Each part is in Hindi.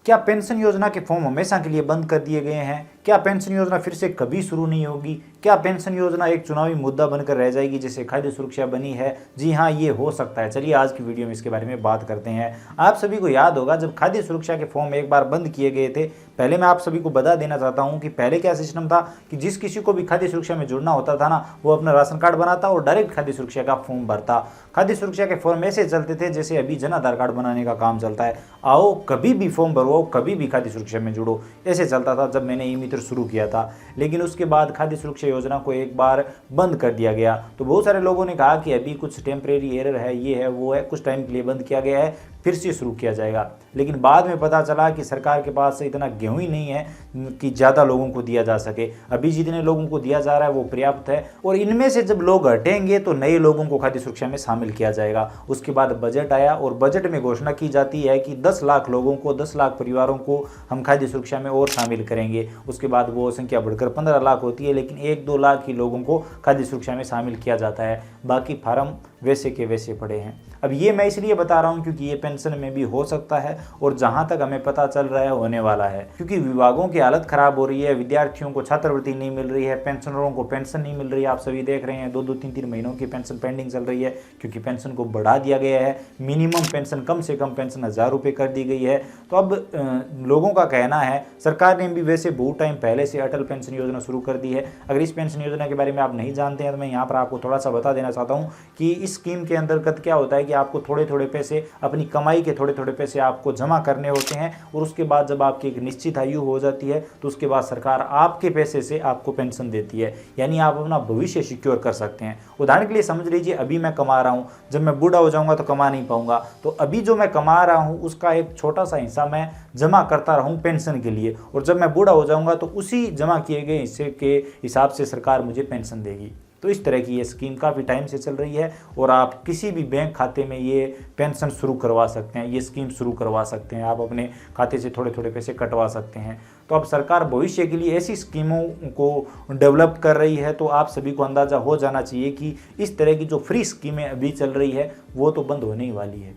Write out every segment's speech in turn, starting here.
क्या पेंशन योजना के फॉर्म हमेशा के लिए बंद कर दिए गए हैं? क्या पेंशन योजना फिर से कभी शुरू नहीं होगी? क्या पेंशन योजना एक चुनावी मुद्दा बनकर रह जाएगी जैसे खाद्य सुरक्षा बनी है? जी हाँ, ये हो सकता है। चलिए आज की वीडियो में इसके बारे में बात करते हैं। आप सभी को याद होगा जब खाद्य सुरक्षा के फॉर्म एक बार बंद किए गए थे, पहले मैं आप सभी को बता देना चाहता हूँ कि पहले क्या सिस्टम था कि जिस किसी को भी खाद्य सुरक्षा में जुड़ना होता था ना, वो अपना राशन कार्ड बनाता और डायरेक्ट खाद्य सुरक्षा का फॉर्म भरता। खाद्य सुरक्षा के फॉर्म ऐसे चलते थे जैसे अभी जन आधार कार्ड बनाने का काम चलता है। आओ कभी भी फॉर्म भरो, कभी भी खाद्य सुरक्षा में जुड़ो, ऐसे चलता था जब मैंने ई मित्र शुरू किया था। लेकिन उसके बाद खाद्य सुरक्षा योजना को एक बार बंद कर दिया गया तो बहुत सारे लोगों ने कहा कि अभी कुछ टेम्परेरी एरर है, ये है वो है, कुछ टाइम के लिए बंद किया गया है, फिर से शुरू किया जाएगा। लेकिन बाद में पता चला कि सरकार के पास इतना गेहूं ही नहीं है कि ज़्यादा लोगों को दिया जा सके। अभी जितने लोगों को दिया जा रहा है वो पर्याप्त है और इनमें से जब लोग हटेंगे तो नए लोगों को खाद्य सुरक्षा में शामिल किया जाएगा। उसके बाद बजट आया और बजट में घोषणा की जाती है कि 10 लाख लोगों को, 10 लाख परिवारों को हम खाद्य सुरक्षा में और शामिल करेंगे। उसके बाद वो संख्या बढ़कर 15 लाख होती है, लेकिन 1-2 लाख ही लोगों को खाद्य सुरक्षा में शामिल किया जाता है। बाकी फार्म वैसे के वैसे पड़े हैं। अब ये मैं इसलिए बता रहा हूँ क्योंकि ये पेंशन में भी हो सकता है और जहाँ तक हमें पता चल रहा है होने वाला है, क्योंकि विभागों की हालत खराब हो रही है, विद्यार्थियों को छात्रवृत्ति नहीं मिल रही है, पेंशनरों को पेंशन नहीं मिल रही है। आप सभी देख रहे हैं 2-2, 3-3 महीनों की पेंशन पेंडिंग चल रही है क्योंकि पेंशन को बढ़ा दिया गया है। मिनिमम पेंशन, कम से कम पेंशन 1000 रुपये कर दी गई है। तो अब लोगों का कहना है, सरकार ने भी वैसे बहुत टाइम पहले से अटल पेंशन योजना शुरू कर दी है। अगर इस पेंशन योजना के बारे में आप नहीं जानते हैं तो मैं यहाँ पर आपको थोड़ा सा बता देना चाहता हूँ कि इस स्कीम के अंतर्गत क्या होता है कि आपको थोड़े थोड़े पैसे, अपनी कमाई के थोड़े थोड़े पैसे आपको जमा करने होते हैं और उसके बाद जब आपकी एक निश्चित आयु हो जाती है तो उसके बाद सरकार आपके पैसे से आपको पेंशन देती है, यानी आप अपना भविष्य सिक्योर कर सकते हैं। उदाहरण के लिए समझ लीजिए, अभी मैं कमा रहा हूँ, जब मैं बूढ़ा हो जाऊंगा तो कमा नहीं पाऊंगा, तो अभी जो मैं कमा रहा हूँ उसका एक छोटा सा हिस्सा मैं जमा करता रहूँ पेंशन के लिए, और जब मैं बूढ़ा हो जाऊंगा तो उसी जमा किए गए हिस्से के हिसाब से सरकार मुझे पेंशन देगी। तो इस तरह की ये स्कीम काफ़ी टाइम से चल रही है और आप किसी भी बैंक खाते में ये पेंशन शुरू करवा सकते हैं, ये स्कीम शुरू करवा सकते हैं। आप अपने खाते से थोड़े थोड़े पैसे कटवा सकते हैं। तो अब सरकार भविष्य के लिए ऐसी स्कीमों को डेवलप कर रही है, तो आप सभी को अंदाज़ा हो जाना चाहिए कि इस तरह की जो फ्री स्कीमें अभी चल रही है वो तो बंद होने ही वाली है,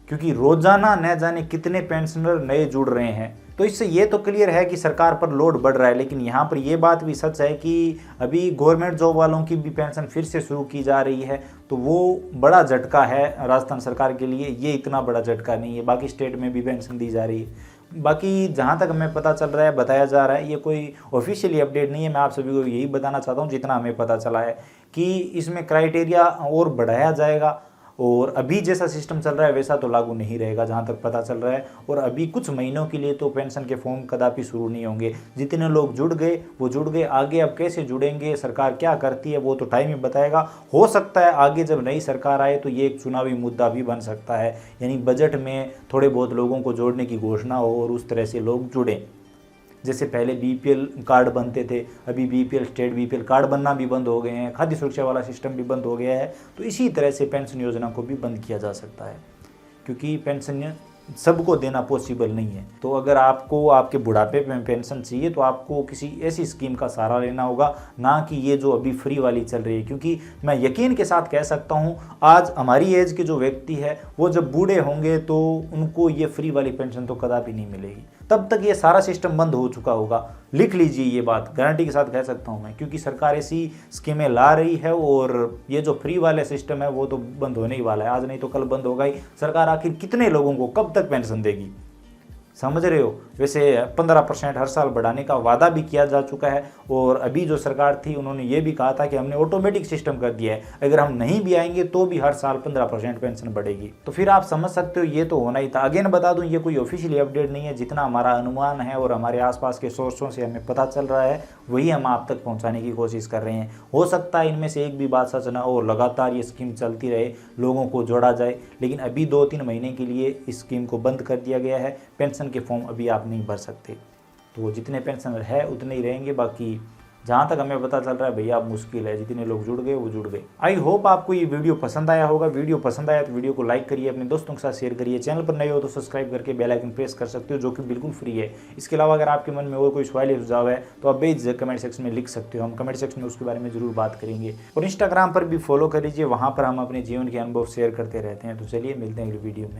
क्योंकि रोजाना न जाने कितने पेंशनर नए जुड़ रहे हैं। तो इससे ये तो क्लियर है कि सरकार पर लोड बढ़ रहा है। लेकिन यहाँ पर ये बात भी सच है कि अभी गवर्नमेंट जॉब वालों की भी पेंशन फिर से शुरू की जा रही है, तो वो बड़ा झटका है राजस्थान सरकार के लिए। ये इतना बड़ा झटका नहीं है, बाकी स्टेट में भी पेंशन दी जा रही है। बाकी जहाँ तक हमें पता चल रहा है, बताया जा रहा है, ये कोई ऑफिशियली अपडेट नहीं है, मैं आप सभी को यही बताना चाहता हूँ जितना हमें पता चला है कि इसमें क्राइटेरिया और बढ़ाया जाएगा और अभी जैसा सिस्टम चल रहा है वैसा तो लागू नहीं रहेगा जहाँ तक पता चल रहा है। और अभी कुछ महीनों के लिए तो पेंशन के फॉर्म कदापि शुरू नहीं होंगे। जितने लोग जुड़ गए वो जुड़ गए, आगे अब कैसे जुड़ेंगे, सरकार क्या करती है वो तो टाइम ही बताएगा। हो सकता है आगे जब नई सरकार आए तो ये एक चुनावी मुद्दा भी बन सकता है, यानी बजट में थोड़े बहुत लोगों को जोड़ने की घोषणा हो और उस तरह से लोग जुड़ें। जैसे पहले बीपीएल कार्ड बनते थे, अभी बीपीएल, स्टेट बीपीएल कार्ड बनना भी बंद हो गए हैं, खाद्य सुरक्षा वाला सिस्टम भी बंद हो गया है। तो इसी तरह से पेंशन योजना को भी बंद किया जा सकता है, क्योंकि पेंशन सबको देना पॉसिबल नहीं है। तो अगर आपको आपके बुढ़ापे में पेंशन चाहिए तो आपको किसी ऐसी स्कीम का सहारा लेना होगा, ना कि ये जो अभी फ्री वाली चल रही है। क्योंकि मैं यकीन के साथ कह सकता हूँ आज हमारी एज के जो व्यक्ति है वो जब बूढ़े होंगे तो उनको ये फ्री वाली पेंशन तो कदापि नहीं मिलेगी, तब तक ये सारा सिस्टम बंद हो चुका होगा। लिख लीजिए, ये बात गारंटी के साथ कह सकता हूँ मैं, क्योंकि सरकार ऐसी स्कीमें ला रही है और ये जो फ्री वाले सिस्टम है वो तो बंद होने ही वाला है। आज नहीं तो कल बंद होगा ही। सरकार आखिर कितने लोगों को कब तक पेंशन देगी, समझ रहे हो। वैसे 15% हर साल बढ़ाने का वादा भी किया जा चुका है और अभी जो सरकार थी उन्होंने ये भी कहा था कि हमने ऑटोमेटिक सिस्टम कर दिया है, अगर हम नहीं भी आएंगे तो भी हर साल 15% पेंशन बढ़ेगी। तो फिर आप समझ सकते हो ये तो होना ही था। अगेन बता दूं, ये कोई ऑफिशियली अपडेट नहीं है, जितना हमारा अनुमान है और हमारे आसपास के सोर्सों से हमें पता चल रहा है वही हम आप तक पहुँचाने की कोशिश कर रहे हैं। हो सकता है इनमें से एक भी बात सच ना हो और लगातार ये स्कीम चलती रहे, लोगों को जोड़ा जाए, लेकिन अभी 2-3 महीने के लिए इस स्कीम को बंद कर दिया गया है। पेंशन के फॉर्म अभी आप नहीं भर सकते, तो जितने पेंशनर है उतने ही रहेंगे। बाकी जहाँ तक हमें पता चल रहा है भैया अब मुश्किल है, जितने लोग जुड़ गए वो जुड़ गए। आई होप आपको ये वीडियो पसंद आया होगा। वीडियो पसंद आया तो वीडियो को लाइक करिए, अपने दोस्तों के साथ शेयर करिए। चैनल पर नए हो तो सब्सक्राइब करके बेल आइकन प्रेस कर सकते हो, जो कि बिल्कुल फ्री है। इसके अलावा अगर आपके मन में और कोई सवाल या सुझाव है तो आप बेझिझक कमेंट सेक्शन में लिख सकते हो, हम कमेंट सेक्शन में उसके बारे में जरूर बात करेंगे। और इंस्टाग्राम पर भी फॉलो कर लीजिए, वहाँ पर हम अपने जीवन के अनुभव शेयर करते रहते हैं। तो चलिए मिलते हैं अगली वीडियो में।